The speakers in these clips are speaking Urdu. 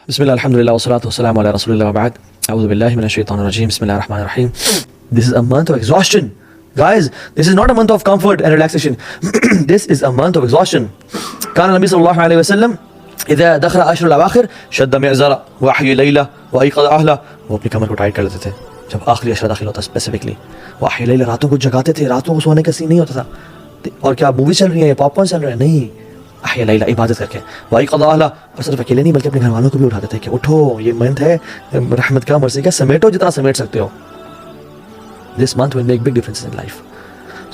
بسم اللہ الحمد للہ والصلاۃ والسلام علی رسول اللہ وبعد اعوذ باللہ من الشیطان الرجیم بسم اللہ الرحمن الرحیم. This is a month of exhaustion. Guys, this is not a month of comfort and relaxation. This is a month of exhaustion. كان النبي صلى الله عليه وسلم اذا دخل عشر الاواخر شد مئزرا واحيا ليله وايقظ اهله. وہ اپنی کمر کو ٹائٹ کر لیتے تھے جب آخری عشرہ داخل ہوتا اسپیسیفکلی. واحيا ليله راتوں کو جگاتے تھے, راتوں کو سونے کا سین نہیں ہوتا تھا. اور کیا مووی چل رہی ہے, پاپ کارن چل رہے ہیں, نہیں, احیا لیلہ عبادت کر کے. وايقظ اهله, اور صرف اکیلے نہیں بلکہ اپنے گھر والوں کو بھی اٹھاتے تھے کہ اٹھو, یہ منتھ ہے رحمت کا, مرضی کا, سمیٹو جتنا سمیٹ سکتے ہو. This month will make big difference in life.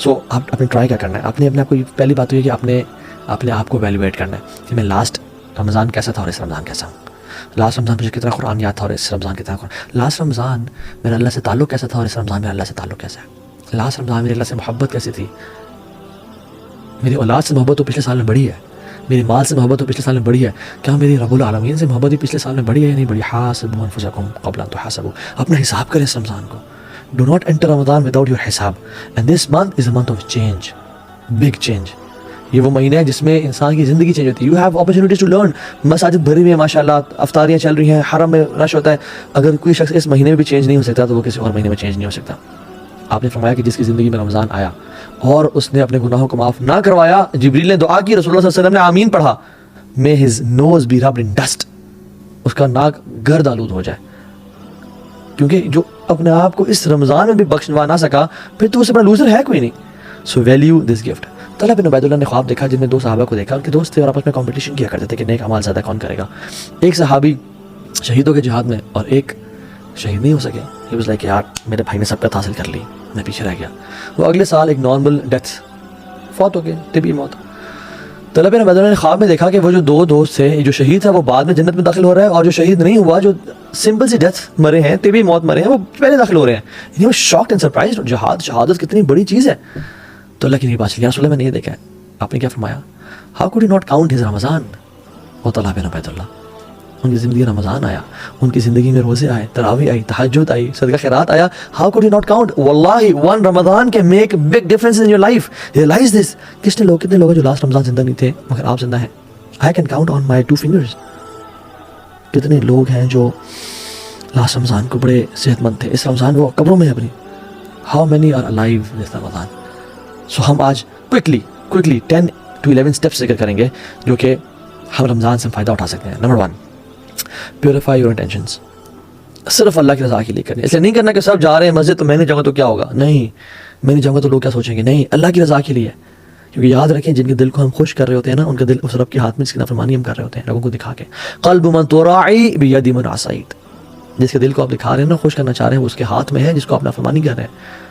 So آپ اپنے ٹرائی کیا کرنا ہے, اپنے آپ کو پہلی بات یہ کہ اپنے آپ کو ایویلویٹ کرنا ہے کہ میں لاسٹ رمضان کیسا تھا اور اس رمضان کیسا ہوں. لاسٹ رمضان مجھے کتنا قرآن یاد تھا اور اس رمضان کتنا قرآن. لاسٹ رمضان میرا اللہ سے تعلق کیسا تھا اور اس رمضان میرا اللہ سے تعلق کیسا ہے. لاسٹ رمضان میرے اللہ سے محبت کیسی تھی. میری اولاد سے محبت تو پچھلے سال میں بڑی ہے, میری مال سے محبت تو پچھلے سال میں بڑی ہے. کیا میری رب العالمین سے محبت بھی پچھلے سال میں بڑی ہے یا نہیں بڑی؟ حاسبوا انفسکم قبل ان تحاسبوا. اپنا حساب کریں اس رمضان کو. Do not enter Ramadan without your حساب. And this month is a month of change, big change. یہ وہ مہینہ ہے جس میں انسان کی زندگی چینج ہوتی ہے. You have opportunities to learn. مساجد بھری ہوئی ہیں ماشاءاللہ, افطاریاں چل رہی ہیں, حرم میں رش ہوتا ہے. اگر کوئی شخص اس مہینے میں بھی چینج نہیں ہو سکتا تو وہ کسی اور مہینے میں چینج نہیں ہو سکتا. آپ نے فرمایا کہ جس کی زندگی میں رمضان آیا اور اس نے اپنے گناہوں کو معاف نہ کروایا, جبریل نے دعا کی, رسول اللہ صلی اللہ علیہ وسلم نے آمین پڑھا, may his nose be rubbed in dust. اس کا ناک گرد آلود ہو جائے. کیونکہ جو اپنے آپ کو اس رمضان میں بھی بخشوا نہ سکا پھر تو اس سے بڑا لوزر ہے کوئی نہیں. سو ویلیو دس گفٹ. طلحہ بن عبید اللہ نے خواب دیکھا جن میں دو صحابہ کو دیکھا, ان کے دوست تھے اور آپس میں کمپٹیشن کیا کرتے تھے کہ نیک اعمال زیادہ کون کرے گا. ایک صحابی شہیدوں کے جہاد میں اور ایک شہید نہیں ہو سکے. ہی واز لائک یار میرے بھائی نے سبقت حاصل کر لی, میں پیچھے رہ گیا. وہ اگلے سال ایک نارمل ڈیتھ فوت ہو گئے, طبی موت. طلحہ بن عبید اللہ نے خواب میں دیکھا کہ وہ جو دو دوست تھے, جو شہید تھا وہ بعد میں جنت میں داخل ہو رہا ہے, اور جو شہید نہیں ہوا, جو سمپل سی ڈیتھ مرے ہیں, طبی موت مرے ہیں, وہ پہلے داخل ہو رہے ہیں. یعنی وہ شاکڈ اینڈ سرپرائزڈ. شہادت کتنی بڑی چیز ہے. تو اللہ کی نہیں بات چلی, رسول اللہ میں نے یہ دیکھا ہے. آپ نے کیا فرمایا, how could you not count his Ramzan. وہ طلحہ بن عبید اللہ, ان کی زندگی رمضان آیا, ان کی زندگی میں روزے آئے, تراویح آئی, تہجد آئی, صدقہ خیرات آیا. How could you not count. واللہ ون رمضان کے make big difference in your life. Realise this. کتنے لوگ جو لاسٹ رمضان زندہ نہیں تھے مگر آپ زندہ ہیں. I can count on my 2 fingers. کتنے لوگ ہیں جو لاسٹ رمضان کو بڑے صحت مند تھے, اس رمضان وہ قبروں میں ہیں اپنی. ہاؤ مینی آر الائیو دس رمضان. سو ہم آج کوئکلی 10 to 11 اسٹیپس ذکر کریں گے جو کہ ہم رمضان سے فائدہ اٹھا سکتے ہیں. Number 1, purify your intentions. صرف اللہ کی رضا کے لیے کریں. اس لیے نہیں کرنا کہ سب جا رہے ہیں مسجد تو میں نہیں جاؤں گا تو کیا ہوگا. نہیں, میں نہیں جاؤں گا تو لوگ کیا سوچیں گے. نہیں, اللہ کی رضا کے لیے. کیونکہ یاد رکھیں جن کے دل کو ہم خوش کر رہے ہوتے ہیں نا, ان کا دل اس رب کے ہاتھ میں جس کی نافرمانی ہم کر رہے ہوتے ہیں لوگوں کو دکھا کے. قلب من تراعی بید من عصیت. جس کے دل کو آپ دکھا رہے ہیں نا, خوش کرنا چاہ رہے ہیں, وہ اس کے ہاتھ میں ہے جس کو آپ نافرمانی کر رہے ہیں.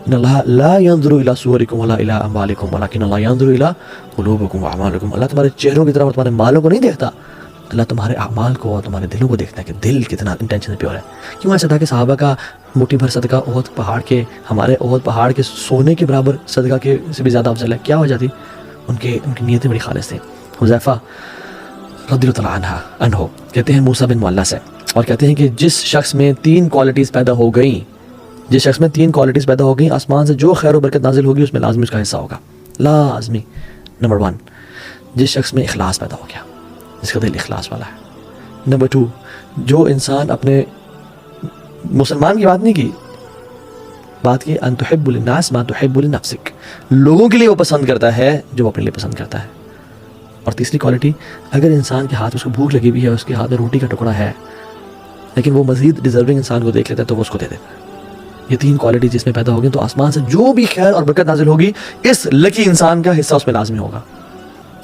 ان اللہ لا ينظر الى صورکم ولا الى اموالکم ولکن اللہ ينظر الى قلوبکم واعمالکم. اللہ تمہارے چہروں کی طرف اور تمہارے مالوں کو نہیں دیکھتا, اللہ تمہارے اعمال کو اور تمہارے دلوں کو دیکھتا ہے کہ دل کتنا انٹینشن پیور ہے. کیوں ایسا تھا کہ صحابہ کا مٹھی بھر صدقہ احد پہاڑ کے, ہمارے احد پہاڑ کے سونے کے برابر صدقہ کے سے بھی زیادہ افضل ہے. کیا وجہ تھی؟ ان کی نیتیں بڑی خالص تھیں. حذیفہ رضی اللہ عنہ کہتے ہیں موسیٰ بن معلہ سے, اور کہتے ہیں کہ جس شخص میں 3 کوالٹیز پیدا ہو گئیں, جس شخص میں 3 کوالٹیز پیدا ہو گئیں, آسمان سے جو خیر و برکت نازل ہوگی اس میں لازمی اس کا حصہ ہوگا, لازمی. نمبر 1, جس شخص میں اخلاص پیدا ہو گیا, جس کا دل اخلاص والا ہے. نمبر 2, جو انسان اپنے مسلمان کی بات نہیں کی, بات کی ان تحب للناس ما تحب لنفسک. لوگوں کے لیے وہ پسند کرتا ہے جو وہ اپنے لیے پسند کرتا ہے. اور تیسری کوالٹی, اگر انسان کے ہاتھ اس کو بھوک لگی ہوئی ہے, اس کے ہاتھ میں روٹی کا ٹکڑا ہے, لیکن وہ مزید ڈیزرونگ انسان کو دیکھ لیتا ہے تو وہ اس کو دے دیتا ہے. یہ 3 کوالٹی جس میں پیدا ہوگی تو آسمان سے جو بھی خیر اور برکت نازل ہوگی اس لکی انسان کا حصہ اس میں لازمی ہوگا.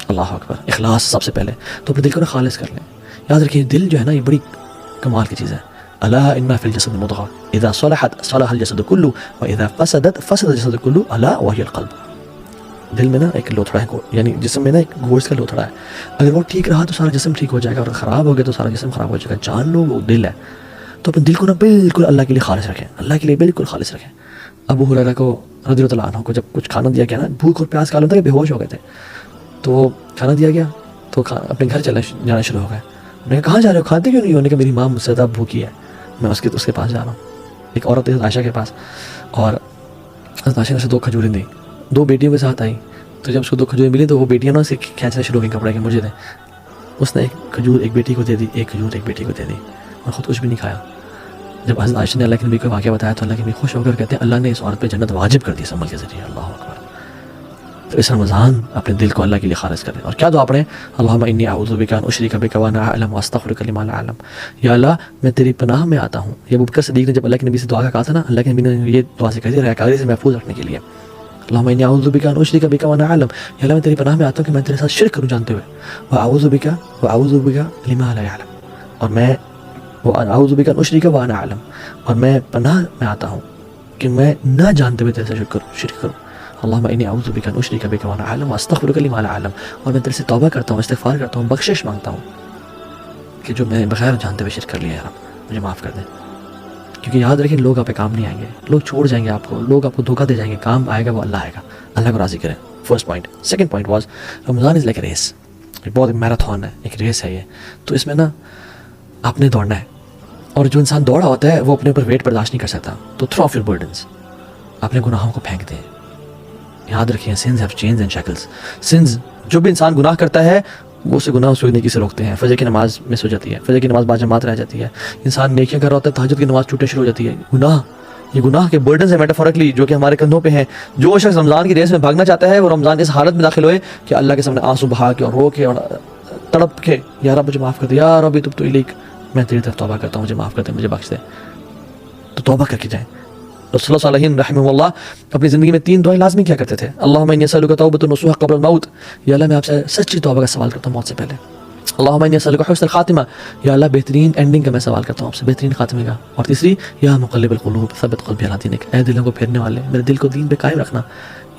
اللہ اکبر. اخلاص سب سے پہلے. تو اپنے دل کو خالص کر لیں. یاد رکھیے دل جو ہے نا یہ بڑی کمال کی چیز ہے. الا ان فی الجسد مضغہ اذا صلحت صلح الجسد كله واذا فسدت فسد الجسد كله الا وهي القلب. دل میں نا ایک لوتھڑا ہے, یعنی جسم میں نا ایک گوشت کا لوتھڑا ہے. اگر وہ ٹھیک رہا تو سارا جسم ٹھیک ہو جائے گا, اور خراب ہو گیا تو سارا جسم خراب ہو جائے گا. جان لو وہ دل ہے. تو اپنے دل کو نا بالکل اللہ کے لیے خالص رکھیں, اللہ کے لیے بالکل خالص رکھیں. ابو ہریرہ کو رضی اللہ عنہ کو جب کچھ کھانا دیا گیا نا, بھوک اور پیاس کا عالم تھا کہ بے ہوش ہو گئے تھے, تو کھانا دیا گیا تو اپنے گھر جانا شروع ہو گئے. انہوں نے کہا کہاں جا رہے ہو, کھاتے کیوں نہیں؟ انہوں نے کہا میری ماں مجھ سے زیادہ بھوکی ہے, میں اس کے پاس جا رہا ہوں. ایک عورت ہے عائشہ کے پاس, اور عائشہ نے اسے 2 کھجوریں دیں. 2 بیٹیوں کے ساتھ آئی, تو جب اس کو 2 کھجوریں ملی تو وہ بیٹیاں نا اسے کھینچنا شروع ہوئی کپڑے کے, مجھے دیں. اس نے ایک کھجور ایک بیٹی کو دے دی، ایک کھجور ایک بیٹی کو دے دی، اور خود کچھ بھی نہیں کھایا۔ جب حضرت عائشہ نے اللہ کے نبی کو واقعہ بتایا تو اللہ کے نبی خوش ہو کر کہتے ہیں اللہ نے اس عورت پہ جنت واجب کر دی اس عمل کے ذریعے۔ اللہ اکبر۔ تو اس رمضان اپنے دل کو اللہ کے لیے خالص کریں، اور کیا دعا پڑھیں؟ اللہم انی اعوذ بک ان اشرک بک وانا اعلم واستغفرک لما لا اعلم، یا اللہ میں تیری پناہ میں آتا ہوں۔ یہ ابوبکر صدیق نے جب اللہ کے نبی سے دعا کا کہا تھا نا، اللہ کے نبی نے یہ دعا سے کہی تھی ریاکاری سے محفوظ رکھنے کے لیے، اللہم انی اعوذ بک ان اشرک بک وانا اعلم، یا اللہ میں تیری پناہ میں آتا ہوں کہ میں تیرے ساتھ شرک کروں جانتے ہوئے، واعوذ بک لما لا اعلم، اور میں اعوذ بک ان اشرک وانا اعلم، اور میں پناہ میں آتا ہوں کہ میں نہ جانتے ہوئے تیرے سے شرک کروں۔ اللہم انی اعوذ بک ان اشرک بک وانا اعلم واستغفرک لما لا اعلم، اور میں تیرے سے توبہ کرتا ہوں، استغفار کرتا ہوں، بخشش مانگتا ہوں کہ جو میں نے بغیر جانتے ہوئے شرک کر لیا ہے، آپ مجھے معاف کر دیں۔ کیونکہ یاد رکھیں لوگ آپ پہ کام نہیں آئیں گے، لوگ چھوڑ جائیں گے آپ کو، لوگ آپ کو دھوکہ دے جائیں گے، کام آئے گا وہ اللہ آئے گا۔ اللہ کو راضی کریں، first point. Second point was Ramzan is like a race, بہت ایک میراتھن ہے، ایک ریس ہے یہ، تو اس میں نا آپ نے دوڑنا ہے، اور جو انسان دوڑا ہوتا ہے وہ اپنے اوپر ویٹ برداشت نہیں کر سکتا، تو تھرو آف یور برڈنس، اپنے گناہوں کو پھینک دیں۔ یاد رکھیں sins have chains and shackles, sins جو بھی انسان گناہ کرتا ہے وہ اسے گناہ سوچنے کی سے روکتے ہیں، فجر کی نماز مس ہو جاتی ہے، فجر کی نماز باجماعت رہ جاتی ہے، انسان نیکیاں کر رہا ہوتا ہے تہجد کی نماز چھوٹنے شروع ہو جاتی ہے۔ گناہ، یہ گناہ کے برڈنز ہیں میٹافورکلی جو کہ ہمارے کندھوں پہ ہیں۔ جو شخص رمضان کی ریس میں بھاگنا چاہتا ہے وہ رمضان اس حالت میں داخل ہوئے کہ اللہ کے سامنے آنسو بہا کے اور رو کے اور تڑپ کے یا رب مجھے معاف کر دے، یا رب تب تو الیک، میں تیری طرف توبہ کرتا ہوں، مجھے معاف کر دے، مجھے بخش دے۔ تو توبہ کر کے جائیں۔ رسول اللہ صلی اللہ علیہ رحمہ اللہ اپنی زندگی میں 3 دعائیں لازمی کیا کرتے تھے۔ اللہم انی اسألک توبۃ نصوح قبل الموت، یا اللہ میں آپ سے سچی توبہ کا سوال کرتا ہوں موت سے پہلے۔ اللہم انی اسألک حسن الخاتمہ، یا اللہ بہترین اینڈنگ کا میں سوال کرتا ہوں آپ سے، بہترین خاتمے کا۔ اور تیسری، یا مقلب القلوب ثبت قلبی علی دینک، اے دلوں کو پھیرنے والے میرے دل کو دین پہ قائم رکھنا۔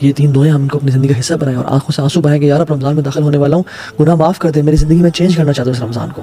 یہ 3 دعائیں ہم ان کو اپنی زندگی کا حصہ بنائیں اور آنکھوں سے آنسو بہائیں کہ یا رب رمضان میں داخل ہونے والا ہوں، گناہ معاف کر دے، میری زندگی میں چینج کرنا چاہتا ہوں اس رمضان کو۔